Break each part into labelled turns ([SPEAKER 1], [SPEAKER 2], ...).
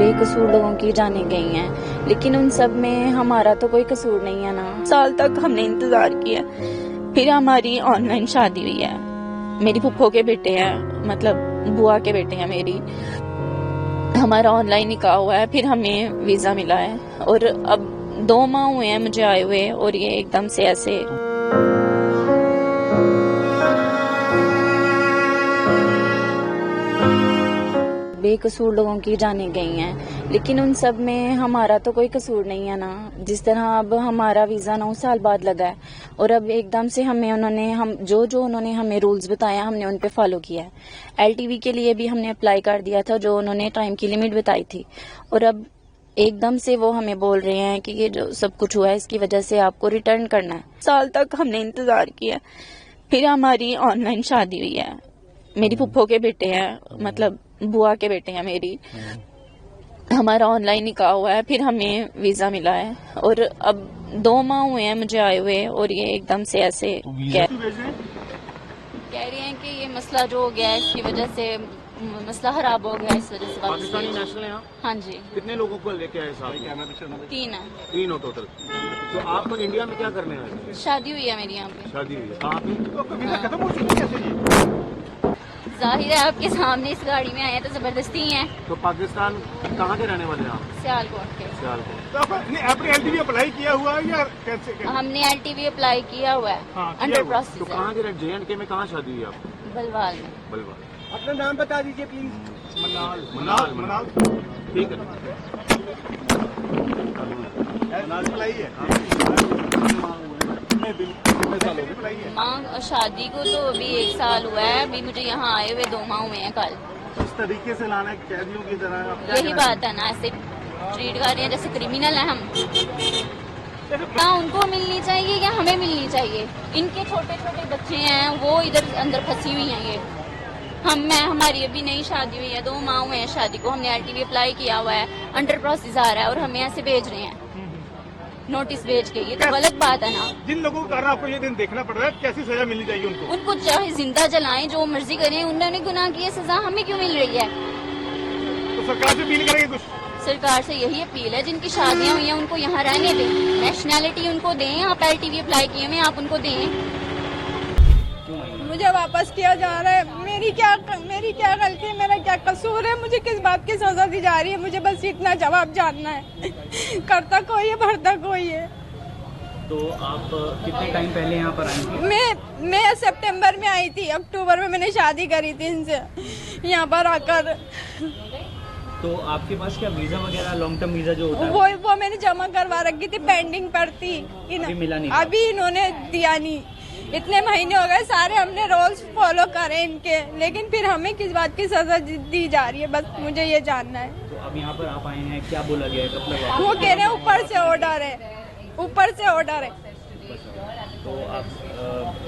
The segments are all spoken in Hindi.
[SPEAKER 1] बेकसूर लोगों की जानें गई हैं, लेकिन उन सब में हमारा तो कोई कसूर नहीं है ना। साल तक हमने इंतजार किया, फिर हमारी ऑनलाइन शादी हुई है। मेरी फुप्पो के बेटे हैं, मतलब बुआ के बेटे हैं मेरी। हमारा ऑनलाइन निकाह हुआ है, फिर हमें वीजा मिला है और अब 2 माह हुए हैं मुझे आए हुए, और ये एकदम से ऐसे। बेकसूर लोगों की जानें गई हैं, लेकिन उन सब में हमारा तो कोई कसूर नहीं है ना। जिस तरह अब हमारा वीज़ा 9 साल बाद लगा है, और अब एकदम से हमें उन्होंने हमें रूल्स बताया, हमने उन पे फॉलो किया है। LTV के लिए भी हमने अप्लाई कर दिया था, जो उन्होंने टाइम की लिमिट बताई थी, और अब एकदम से वो हमें बोल रहे हैं कि ये जो सब कुछ हुआ है इसकी वजह से आपको रिटर्न करना है। साल तक हमने इंतजार किया, फिर हमारी ऑनलाइन शादी हुई है। मेरी फुप्पो के बेटे हैं, मतलब बुआ के बेटे हैं मेरी। हमारा ऑनलाइन निकाह हुआ है, फिर हमें वीजा मिला है, और अब 2 माह हुए हैं मुझे आए हुए, और ये एकदम से ऐसे कह रहे हैं कि ये मसला जो हो गया है इसकी वजह से मसला खराब हो गया, इस वजह से।
[SPEAKER 2] पाकिस्तानी नेशनल है?
[SPEAKER 1] हाँ जी।
[SPEAKER 2] कितने लोगों को लेके आए साहब?
[SPEAKER 1] 3 है।
[SPEAKER 2] 3 हो टोटल। तो आप लोग इंडिया में क्या करने आए?
[SPEAKER 1] शादी हुई है मेरी यहाँ पे।
[SPEAKER 2] शादी हुई है कहाँ पे? खत्म हो चुकी है।
[SPEAKER 1] जाहिर है आपके सामने इस गाड़ी में आए हैं तो जबरदस्ती है।
[SPEAKER 2] तो पाकिस्तान कहाँ के रहने वाले हैं आप?
[SPEAKER 1] सियालकोट के।
[SPEAKER 2] सियालकोट।
[SPEAKER 3] तो आपने LTV अप्लाई किया हुआ है या कैसे?
[SPEAKER 1] हमने LTV अप्लाई किया हुआ है।
[SPEAKER 3] हाँ,
[SPEAKER 1] अंडर
[SPEAKER 2] तो
[SPEAKER 1] प्रोसेस।
[SPEAKER 2] कहाँ के JNK में कहाँ शादी हुई आपकी?
[SPEAKER 1] बलवाल में।
[SPEAKER 2] बलवाल।
[SPEAKER 3] अपना नाम बता दीजिए प्लीज। मनाल।
[SPEAKER 2] ठीक है।
[SPEAKER 3] मनाल अप्लाई है।
[SPEAKER 1] माँ शादी को तो अभी 1 साल हुआ है, अभी मुझे यहाँ आए हुए 2 माह हुए हैं कल।
[SPEAKER 3] इस तरीके से लाना है कैदियों की तरह, आप क्या
[SPEAKER 1] यही बात है ना, ऐसे ट्रीट कर रहे हैं जैसे क्रिमिनल है हम। ना उनको मिलनी चाहिए या हमें मिलनी चाहिए? इनके छोटे छोटे बच्चे हैं, वो इधर अंदर फंसी हुई हैं। ये हमारी अभी नई शादी हुई है, 2 माह हुए हैं शादी को। हमने LTV अप्लाई किया हुआ है, अंडर प्रोसेस आ रहा है, और हमें ऐसे भेज रहे हैं नोटिस भेज के। ये तो गलत बात है ना।
[SPEAKER 3] जिन लोगों के कारण आपको ये दिन देखना पड़ रहा है, कैसी सजा मिलनी चाहिए उनको?
[SPEAKER 1] उनको चाहे जिंदा जलाएं, जो मर्जी करें, उन्होंने गुनाह किया, सजा हमें क्यों मिल रही है?
[SPEAKER 3] तो सरकार से अपील करेंगे कुछ?
[SPEAKER 1] सरकार से यही अपील है, जिनकी शादियां हुई हैं उनको यहाँ रहने दें, नेशनैलिटी उनको दें। आप LTV अप्लाई किए हुए आप उनको दें।
[SPEAKER 4] मुझे वापस किया जा रहा है। मेरी क्या गलती है, मेरा क्या कसूर है? मुझे किस बात की सजा दी जा रही है? मुझे बस इतना जवाब जानना है। करता कोई है, भरता कोई है।
[SPEAKER 5] तो आप कितने टाइम पहले यहाँ पर आई थी?
[SPEAKER 4] मैं सितंबर में आई थी, अक्टूबर में मैंने शादी करी थी इनसे यहाँ पर आकर।
[SPEAKER 5] तो आपके पास क्या वीजा वगैरह, लॉन्ग टर्म वीजा जो होता है
[SPEAKER 4] वो मैंने जमा करवा रखी थी, पेंडिंग पर थी।
[SPEAKER 5] अभी मिला नहीं?
[SPEAKER 4] अभी इन्होंने दिया नहीं। इतने महीने हो गए, सारे हमने रूल्स फॉलो करे इनके, लेकिन फिर हमें किस बात की सजा दी जा रही है, बस मुझे ये जानना है।
[SPEAKER 5] तो अब यहाँ पर आप आए हैं, क्या बोला गया है, कब तक?
[SPEAKER 4] वो कह रहे हैं ऊपर से ऑर्डर है, ऊपर से ऑर्डर है।
[SPEAKER 5] तो आप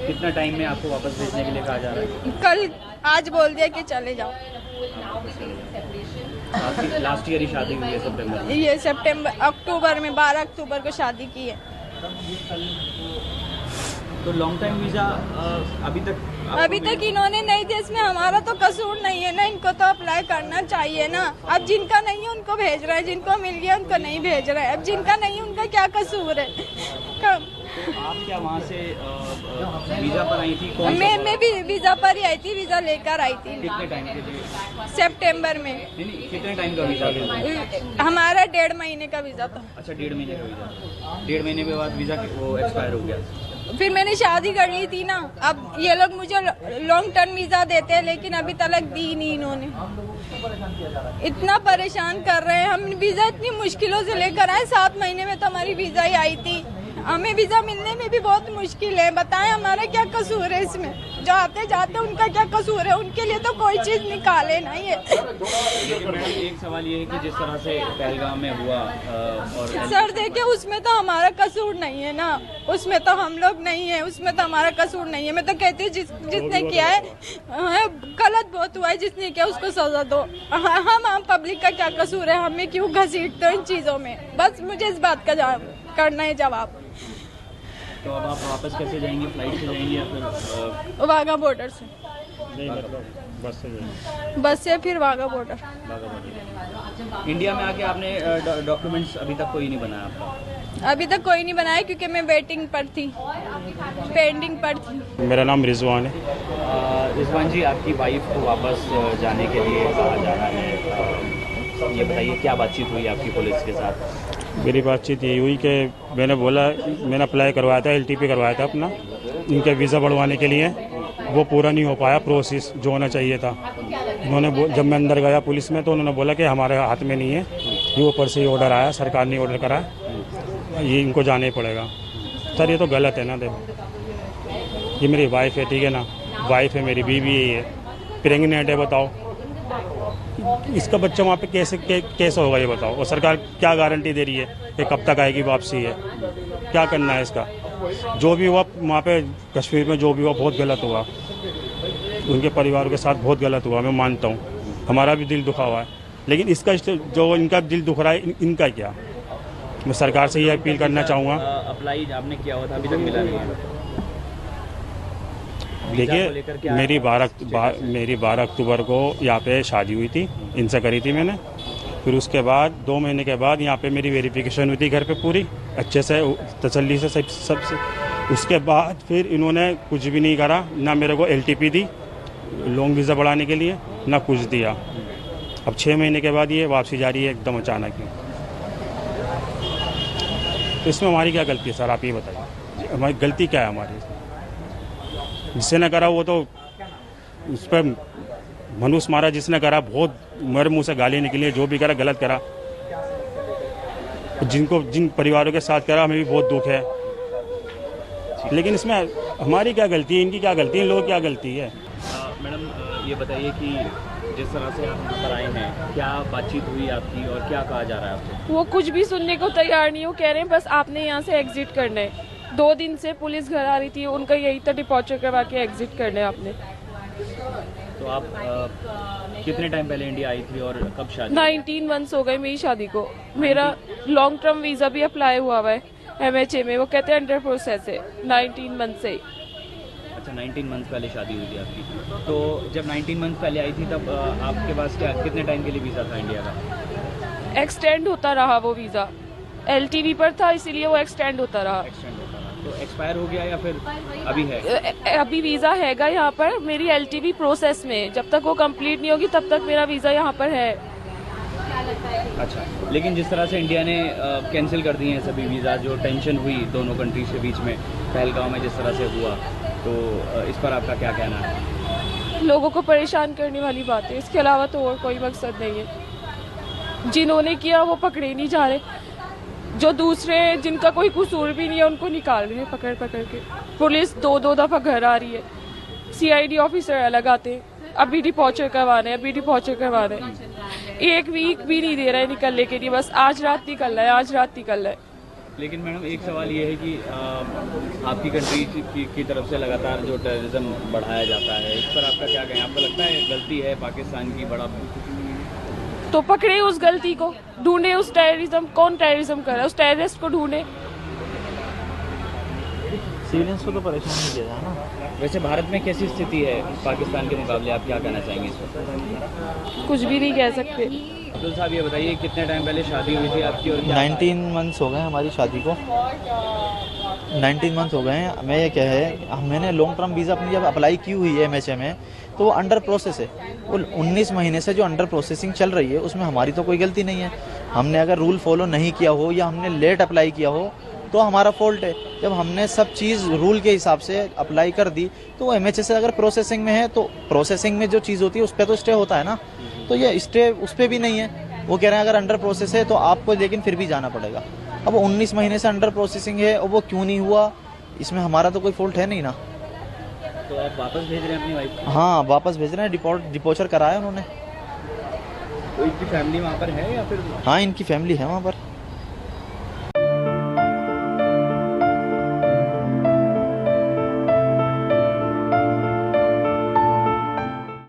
[SPEAKER 5] कितना टाइम में आपको वापस भेजने के लिए कहा जा रहा है?
[SPEAKER 4] कल, आज बोल दिया कि चले जाओ।
[SPEAKER 5] आपकी लास्ट ईयर ही शादी हुई है सितंबर में?
[SPEAKER 4] ये अक्टूबर में 12 अक्टूबर को शादी की है।
[SPEAKER 5] तो लॉन्ग टाइम वीजा अभी तक
[SPEAKER 4] इन्होंने नहीं दिया। इसमें हमारा तो कसूर नहीं है ना, इनको तो अप्लाई करना चाहिए ना। अब जिनका नहीं है उनको भेज रहा है, जिनको मिल गया उनको नहीं भेज रहा है। अब जिनका नहीं है उनका क्या कसूर है?
[SPEAKER 5] आप क्या वहाँ से वीजा पर आई थी?
[SPEAKER 4] मैं भी वीजा पर ही आई थी, वीजा लेकर आई थी।
[SPEAKER 5] कितने टाइम के लिए?
[SPEAKER 4] सितंबर में।
[SPEAKER 5] नहीं, कितने टाइम का वीजा?
[SPEAKER 4] हमारा 1.5 महीने का वीजा था।
[SPEAKER 5] अच्छा, 1.5 महीने का वीजा। 1.5 महीने के बाद वीजा वो एक्सपायर हो गया।
[SPEAKER 4] फिर मैंने शादी कर ली थी ना। अब ये लोग मुझे लॉन्ग टर्म वीजा देते हैं, लेकिन अभी तक दी नहीं इन्होंने। इतना परेशान कर रहे हैं। हम वीजा इतनी मुश्किलों से लेकर आए, 7 महीने में तो हमारी वीजा ही आई थी। हमें वीजा मिलने में भी बहुत मुश्किल है। बताएं हमारा क्या कसूर है इसमें? जो आते जाते उनका क्या कसूर है? उनके लिए तो कोई चीज निकाले ना ये।
[SPEAKER 5] एक सवाल ये है कि जिस तरह से पहलगाम में हुआ और
[SPEAKER 4] सर देखिए, उसमें तो हमारा कसूर नहीं है ना, उसमें तो हम लोग नहीं है, उसमें तो हमारा कसूर नहीं है। मैं तो कहती हूँ जिसने किया है गलत बहुत हुआ है, जिसने किया उसको सजा दो। हम आम पब्लिक का क्या कसूर है? हमें क्यों घसीटते हो इन चीजों में? बस मुझे इस बात का करना है जवाब।
[SPEAKER 5] तो अब आप वापस कैसे जाएंगे? फ्लाइट से जाएंगे या फिर
[SPEAKER 4] वाघा बॉर्डर से?
[SPEAKER 5] नहीं मतलब
[SPEAKER 4] बस से फिर वाघा बॉर्डर।
[SPEAKER 5] इंडिया में आके आपने डॉक्यूमेंट्स अभी तक कोई नहीं बनाया आपका?
[SPEAKER 4] अभी तक कोई नहीं बनाया क्योंकि मैं वेटिंग पर थी, पेंडिंग पर थी।
[SPEAKER 6] मेरा नाम रिजवान है।
[SPEAKER 5] रिजवान जी, आपकी वाइफ को वापस जाने के लिए कहा जा रहा है, ये बताइए क्या बातचीत हुई आपकी पुलिस के साथ?
[SPEAKER 6] मेरी बातचीत यही हुई कि मैंने अप्लाई करवाया था, LTP करवाया था अपना, इनका वीज़ा बढ़वाने के लिए। वो पूरा नहीं हो पाया प्रोसेस जो होना चाहिए था। जब मैं अंदर गया पुलिस में तो उन्होंने बोला कि हमारे हाथ में नहीं है, ये ऊपर से ही ऑर्डर आया, सरकार ने ऑर्डर करा, ये इनको जाना ही पड़ेगा। सर ये तो गलत है ना। देखो ये मेरी वाइफ है, ठीक है ना, वाइफ है, मेरी बीवी है, प्रेगनेंट है, बताओ इसका बच्चा वहाँ पे कैसे होगा ये बताओ। और सरकार क्या गारंटी दे रही है कि कब तक आएगी वापसी है? क्या करना है इसका? जो भी हुआ वहाँ पे कश्मीर में, जो भी हुआ बहुत गलत हुआ, उनके परिवार के साथ बहुत गलत हुआ, मैं मानता हूँ, हमारा भी दिल दुखा हुआ है। लेकिन इसका जो इनका दिल दुख रहा है, इनका क्या? मैं सरकार से ये अपील करना चाहूँगा।
[SPEAKER 5] अप्लाई आपने किया हुआ था, अभी तक मिला नहीं है?
[SPEAKER 6] देखिए मेरी 12 अक्टूबर को यहाँ पे शादी हुई थी, इनसे करी थी मैंने। फिर उसके बाद 2 महीने के बाद यहाँ पे मेरी वेरिफिकेशन हुई थी घर पे पूरी अच्छे से, तसल्ली से सब से। उसके बाद फिर इन्होंने कुछ भी नहीं करा, ना मेरे को LTP दी लॉन्ग वीज़ा बढ़ाने के लिए, ना कुछ दिया। अब 6 महीने के बाद ये वापसी जा रही है एकदम अचानक ही। तो इसमें हमारी क्या गलती है सर, आप ये बताइए, हमारी गलती क्या है? हमारी जिसने न करा वो तो उस पर मनुष्य मारा, जिसने करा बहुत मेरे मुंह से गाली निकली, जो भी करा गलत करा। जिन परिवारों के साथ करा हमें भी बहुत दुख है, लेकिन इसमें हमारी क्या गलती है, इनकी क्या गलती है, इन लोगों की क्या गलती है?
[SPEAKER 5] मैडम ये बताइए कि जिस तरह से आप यहाँ पर आए हैं, क्या बातचीत हुई आपकी और क्या कहा जा रहा है आपको?
[SPEAKER 7] वो कुछ भी सुनने को तैयार नहीं हो, कह रहे हैं बस आपने यहाँ से एग्जिट करना है। 2 दिन से पुलिस घर आ रही थी, उनका यही था डिपॉर्चर करवा के एग्जिट करना है आपने।
[SPEAKER 5] तो आप कितने टाइम पहले इंडिया आई थी और कब शादी?
[SPEAKER 7] 19 मंथ्स हो गए मेरी शादी को। मेरा लॉन्ग टर्म वीज़ा भी अप्लाई हुआ है MHA में, वो कहते हैं अंडर प्रोसेस है 19 मंथ से।
[SPEAKER 5] अच्छा, 19 मंथ पहले शादी हुई थी आपकी। तो जब 19 मंथ पहले आई थी तब आपके पास कितने टाइम के लिए वीज़ा था इंडिया का?
[SPEAKER 7] एक्सटेंड होता रहा वो वीज़ा, LTV पर था इसीलिए वो एक्सटेंड होता रहा।
[SPEAKER 5] तो एक्सपायर हो गया या फिर अभी है?
[SPEAKER 7] अभी वीज़ा हैगा यहाँ पर, मेरी LTV प्रोसेस में, जब तक वो कंप्लीट नहीं होगी तब तक मेरा वीज़ा यहाँ पर है।
[SPEAKER 5] अच्छा, लेकिन जिस तरह से इंडिया ने कैंसिल कर दिए हैं सभी वीज़ा, जो टेंशन हुई दोनों कंट्रीज के बीच में पहलगांव में जिस तरह से हुआ, तो इस पर आपका क्या कहना है?
[SPEAKER 7] लोगों को परेशान करने वाली बात है, इसके अलावा तो और कोई मकसद नहीं है। जिन्होंने किया वो पकड़े नहीं जा रहे, जो दूसरे जिनका कोई कसूर भी नहीं है उनको निकाल रहे हैं पकड़ के। पुलिस 2 दफ़ा घर आ रही है, CID ऑफिसर अलग आते हैं, अभी डिपॉर्चर करवाने, अभी डिपॉर्चर करवाने। 1 वीक भी नहीं दे रहे निकलने के लिए, बस आज रात निकलना है, आज रात निकलना है।
[SPEAKER 5] लेकिन मैडम एक सवाल ये है कि आपकी कंट्री की तरफ से लगातार जो टेररिज्म बढ़ाया जाता है, इस पर आपका क्या कहें? आपको लगता है गलती है पाकिस्तान की? बड़ा
[SPEAKER 7] तो पकड़े उस गलती को, ढूंढे उस टेररिज्म, कौन टेररिज्म कर रहा है, उस टेररिस्ट को ढूंढे।
[SPEAKER 3] सिविलियंस को तो परेशान नहीं किया जाए ना।
[SPEAKER 5] वैसे भारत में कैसी स्थिति है पाकिस्तान के मुकाबले, आप क्या कहना चाहेंगे इस पर?
[SPEAKER 7] कुछ भी नहीं कह सकते।
[SPEAKER 5] अब्दुल साहब ये बताइए कितने टाइम पहले शादी हुई थी आपकी और
[SPEAKER 3] 19 मंथ्स हो गए हमारी शादी को, 19 मंथ्स हो गए हैं। मैं ये क्या है, मैंने लॉन्ग टर्म वीज़ा अपनी जब अप्लाई की हुई है MHA में, तो वो अंडर प्रोसेस है। वो 19 महीने से जो अंडर प्रोसेसिंग चल रही है उसमें हमारी तो कोई गलती नहीं है। हमने अगर रूल फॉलो नहीं किया हो या हमने लेट अप्लाई किया हो तो हमारा फॉल्ट है। जब हमने सब चीज़ रूल के हिसाब से अप्लाई कर दी तो वो MHA से अगर प्रोसेसिंग में है तो प्रोसेसिंग में जो चीज़ होती है उस पर तो स्टे होता है ना, तो ये स्टे उस पर भी नहीं है। वो कह रहे हैं अगर अंडर प्रोसेस है तो आपको लेकिन फिर भी जाना पड़ेगा। अब 19 महीने से अंडर प्रोसेसिंग है और वो क्यों नहीं हुआ, इसमें हमारा तो कोई फॉल्ट है नहीं ना।
[SPEAKER 5] तो आप वापस भेज रहे हैं अपनी वाइफ को?
[SPEAKER 3] हाँ वापस भेज रहे हैं, डिपोर्चर कराया उन्होंने।
[SPEAKER 5] तो इनकी फैमिली वहाँ पर है या फिर?
[SPEAKER 3] हाँ इनकी फैमिली है वहाँ पर।